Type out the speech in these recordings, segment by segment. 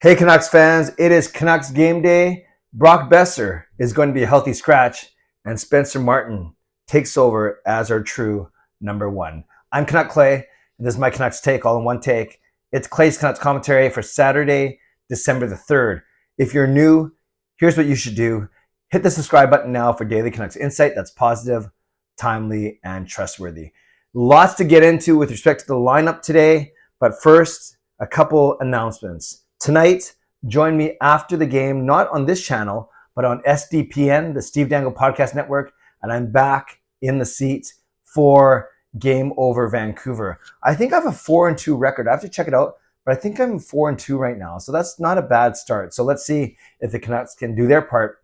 Hey Canucks fans, it is Canucks game day. Brock Boeser is going to be a healthy scratch, and Spencer Martin takes over as our true number one. I'm Canuck Clay, and this is my Canucks take, all in one take. It's Clay's Canucks commentary for Saturday, December the 3rd. If you're new, here's what you should do. Hit the subscribe button now for daily Canucks insight that's positive, timely, and trustworthy. Lots to get into with respect to the lineup today, but first, a couple announcements. Tonight, join me after the game, not on this channel, but on SDPN, the Steve Dangle Podcast Network, and I'm back in the seat for Game Over Vancouver. I think I have a 4-2 record. I have to check it out, but I think I'm 4-2 right now, so that's not a bad start. So let's see if the Canucks can do their part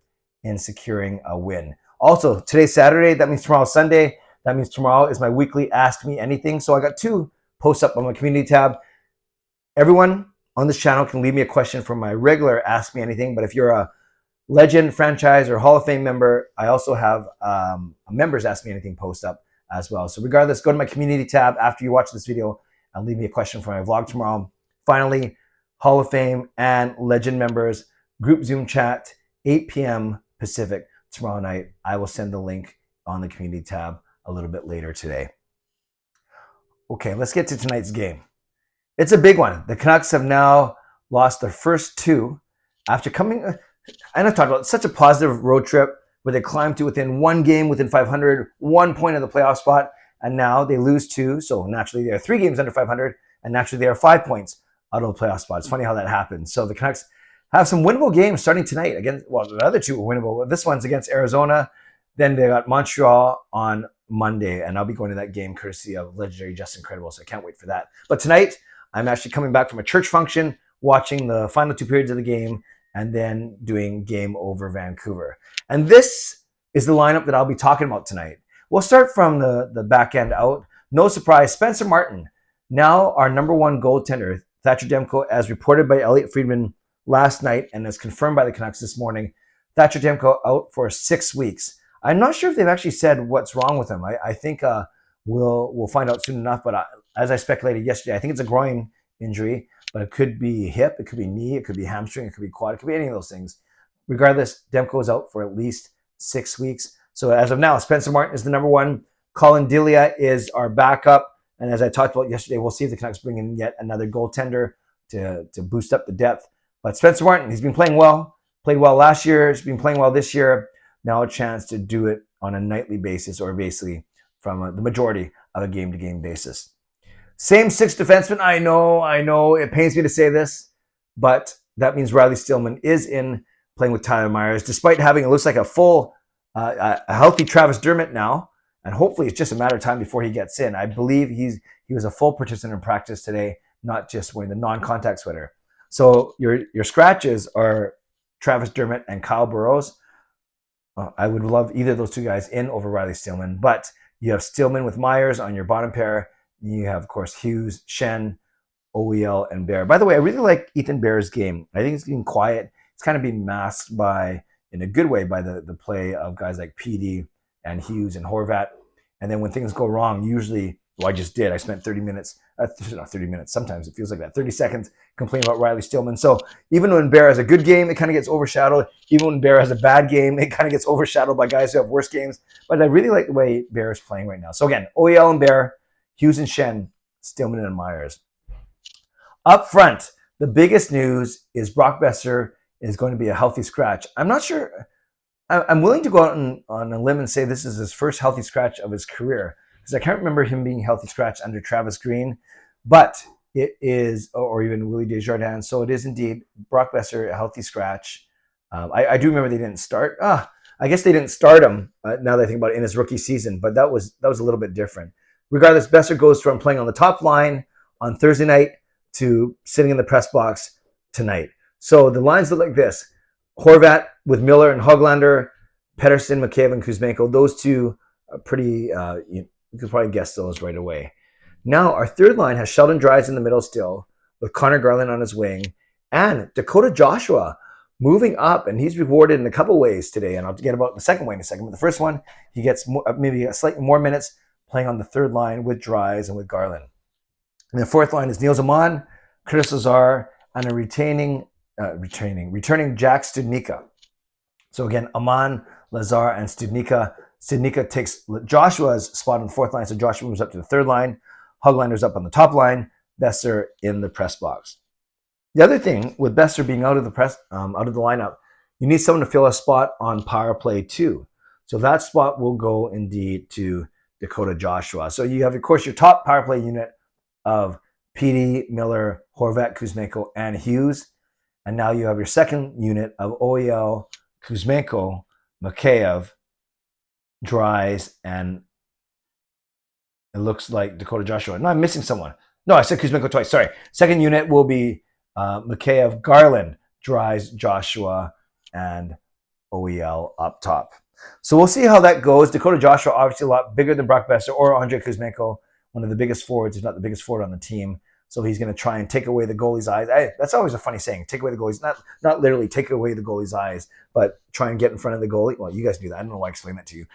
in securing a win. Also, today's Saturday. That means tomorrow's Sunday. That means tomorrow is my weekly Ask Me Anything. So I got two posts up on my community tab. Everyone on this channel can leave me a question from my regular Ask Me Anything, but if you're a Legend, Franchise, or Hall of Fame member, I also have a Members Ask Me Anything post up as well. So regardless, go to my community tab after you watch this video and leave me a question for my vlog tomorrow. Finally, Hall of Fame and Legend members, group Zoom chat, 8 p.m. Pacific tomorrow night. I will send the link on the community tab a little bit later today. Okay, let's get to tonight's game. It's a big one. The Canucks have now lost their first two after coming, and I've talked about such a positive road trip where they climbed to within one game, within 500, 1 point of the playoff spot, and now they lose two. So naturally, they are 3 games under 500, and naturally, they are 5 points out of the playoff spot. It's funny how that happens. So the Canucks have some winnable games starting tonight against, well, the other two were winnable. This one's against Arizona. Then they got Montreal on Monday, and I'll be going to that game courtesy of legendary Justin Credible, so I can't wait for that. But tonight, I'm actually coming back from a church function, watching the final 2 periods of the game, and then doing Game Over Vancouver. And this is the lineup that I'll be talking about tonight. We'll start from the back end out. No surprise, Spencer Martin, now our number one goaltender. Thatcher Demko, as reported by Elliot Friedman last night and as confirmed by the Canucks this morning, Thatcher Demko out for 6 weeks. I'm not sure if they've actually said what's wrong with him. I think we'll find out soon enough, but as I speculated yesterday, I think it's a groin injury, but it could be hip, it could be knee, it could be hamstring, it could be quad, it could be any of those things. Regardless, Demko is out for at least 6 weeks. So as of now, Spencer Martin is the number one. Colin Delia is our backup. And as I talked about yesterday, we'll see if the Canucks bring in yet another goaltender to boost up the depth. But Spencer Martin, he's been playing well, played well last year, he's been playing well this year. Now a chance to do it on a nightly basis, or basically from the majority of a game-to-game basis. Same 6 defensemen. I know. It pains me to say this, but that means Riley Stillman is in playing with Tyler Myers, despite having, it looks like, a healthy Travis Dermott now, and hopefully it's just a matter of time before he gets in. I believe he was a full participant in practice today, not just wearing the non-contact sweater. So your scratches are Travis Dermott and Kyle Burrows. I would love either of those two guys in over Riley Stillman, but you have Stillman with Myers on your bottom pair. You have, of course, Hughes, Schenn, OEL, and Bear. By the way, I really like Ethan Bear's game. I think it's being quiet. It's kind of being masked by, in a good way, by the play of guys like PD and Hughes and Horvat. And then when things go wrong, usually, well, I just did. I spent 30 minutes, not 30 minutes, sometimes it feels like that, 30 seconds complaining about Riley Stillman. So even when Bear has a good game, it kind of gets overshadowed. Even when Bear has a bad game, it kind of gets overshadowed by guys who have worse games. But I really like the way Bear is playing right now. So again, OEL and Bear, Hughes and Schenn, Stillman and Myers. Up front, the biggest news is Brock Boeser is going to be a healthy scratch. I'm not sure. I'm willing to go out on a limb and say this is his first healthy scratch of his career, because I can't remember him being healthy scratch under Travis Green, but it is, or even Willie Desjardins. So it is indeed Brock Boeser, a healthy scratch. I do remember they didn't start. I guess they didn't start him, now that I think about it, in his rookie season, but that was a little bit different. Regardless, Boeser goes from playing on the top line on Thursday night to sitting in the press box tonight. So the lines look like this. Horvat with Miller and Hoglander, Pettersson, McCabe, and Kuzmenko. Those two are pretty, you could probably guess those right away. Now our third line has Sheldon Dries in the middle still, with Connor Garland on his wing, and Dakota Joshua moving up, and he's rewarded in a couple ways today, and I'll get about the second way in a second. But the first one, he gets maybe slightly more minutes playing on the third line with Dries and with Garland. And the fourth line is Niels Amon, Curtis Lazar, and a retaining returning Jack Studnicka. So again, Aman, Lazar, and Studnicka. Studnicka takes Joshua's spot on the fourth line, so Joshua moves up to the third line. Hoglander's up on the top line. Boeser in the press box. The other thing with Boeser being out of the lineup, you need someone to fill a spot on power play too. So that spot will go indeed to Dakota Joshua. So you have, of course, your top power play unit of PD, Miller, Horvat, Kuzmenko, and Hughes. And now you have your second unit of OEL, Kuzmenko, Mikheyev, Dries, and it looks like Dakota Joshua. No, I'm missing someone. No, I said Kuzmenko twice. Sorry. Second unit will be Mikheyev, Garland, Dries, Joshua, and OEL up top. So we'll see how that goes. Dakota Joshua, obviously a lot bigger than Brock Boeser or Andrei Kuzmenko, one of the biggest forwards, if not the biggest forward on the team. So he's going to try and take away the goalie's eyes. That's always a funny saying, take away the goalie's, not literally take away the goalie's eyes, but try and get in front of the goalie. Well, you guys knew that. I don't know why I explained that to you.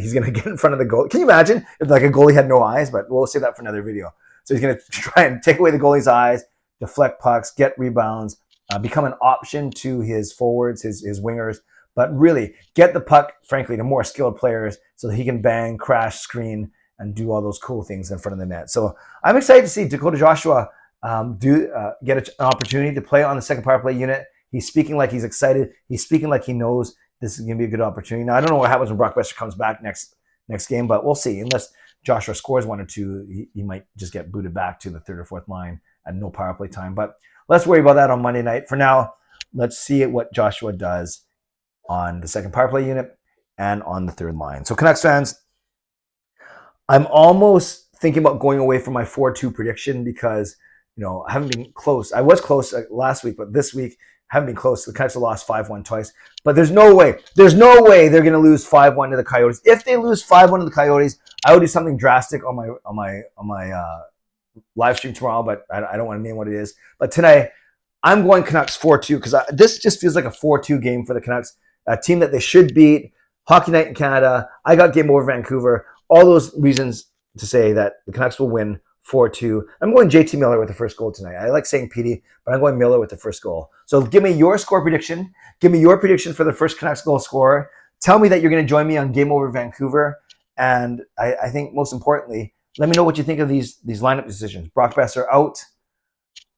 He's going to get in front of the goalie. Can you imagine if like a goalie had no eyes? But we'll save that for another video. So he's going to try and take away the goalie's eyes, deflect pucks, get rebounds, become an option to his forwards, his wingers, but really get the puck, frankly, to more skilled players so that he can bang, crash, screen, and do all those cool things in front of the net. So I'm excited to see Dakota Joshua get an opportunity to play on the second power play unit. He's speaking like he's excited. He's speaking like he knows this is going to be a good opportunity. Now, I don't know what happens when Brock Boeser comes back next game, but we'll see. Unless Joshua scores one or two, he might just get booted back to the third or fourth line at no power play time. But let's worry about that on Monday night. For now, let's see what Joshua does on the second power play unit and on the third line. So Canucks fans, I'm almost thinking about going away from my 4-2 prediction because, I haven't been close. I was close last week, but this week haven't been close. The Canucks have lost 5-1 twice. But there's no way they're going to lose 5-1 to the Coyotes. If they lose 5-1 to the Coyotes, I would do something drastic on my live stream tomorrow, but I don't want to name what it is. But today, I'm going Canucks 4-2 because this just feels like a 4-2 game for the Canucks, a team that they should beat. Hockey night in Canada. I got game over Vancouver. All those reasons to say that the Canucks will win 4-2. I'm going JT Miller with the first goal tonight. I like saying PD, but I'm going Miller with the first goal. So give me your score prediction. Give me your prediction for the first Canucks goal scorer. Tell me that you're going to join me on Game Over Vancouver. And I think most importantly, let me know what you think of these lineup decisions. Brock Boeser out.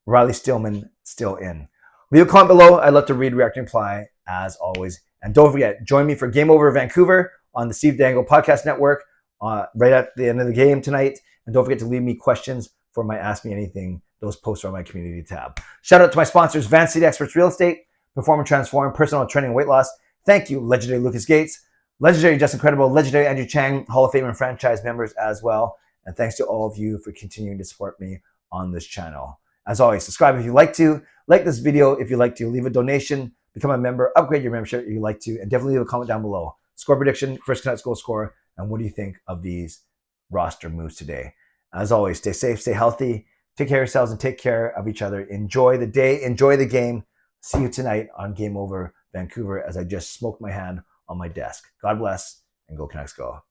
Riley Stillman still in. Leave a comment below. I'd love to read, react, and reply as always. And don't forget, join me for Game Over Vancouver on the Steve Dangle Podcast Network right at the end of the game tonight. And don't forget to leave me questions for my Ask Me Anything. Those posts are on my community tab. Shout out to my sponsors, Van City Experts Real Estate, Perform and Transform, Personal Training and Weight Loss. Thank you, legendary Lucas Gates, legendary Justin Credible, legendary Andrew Chang, Hall of Fame and franchise members as well. And thanks to all of you for continuing to support me on this channel. As always, subscribe if you like to, like this video if you like to, leave a donation, become a member, upgrade your membership if you like to, and definitely leave a comment down below. Score prediction, first Canucks goal scorer, and what do you think of these roster moves today? As always, stay safe, stay healthy, take care of yourselves, and take care of each other. Enjoy the day, enjoy the game. See you tonight on Game Over Vancouver as I just smoked my hand on my desk. God bless, and go Canucks go.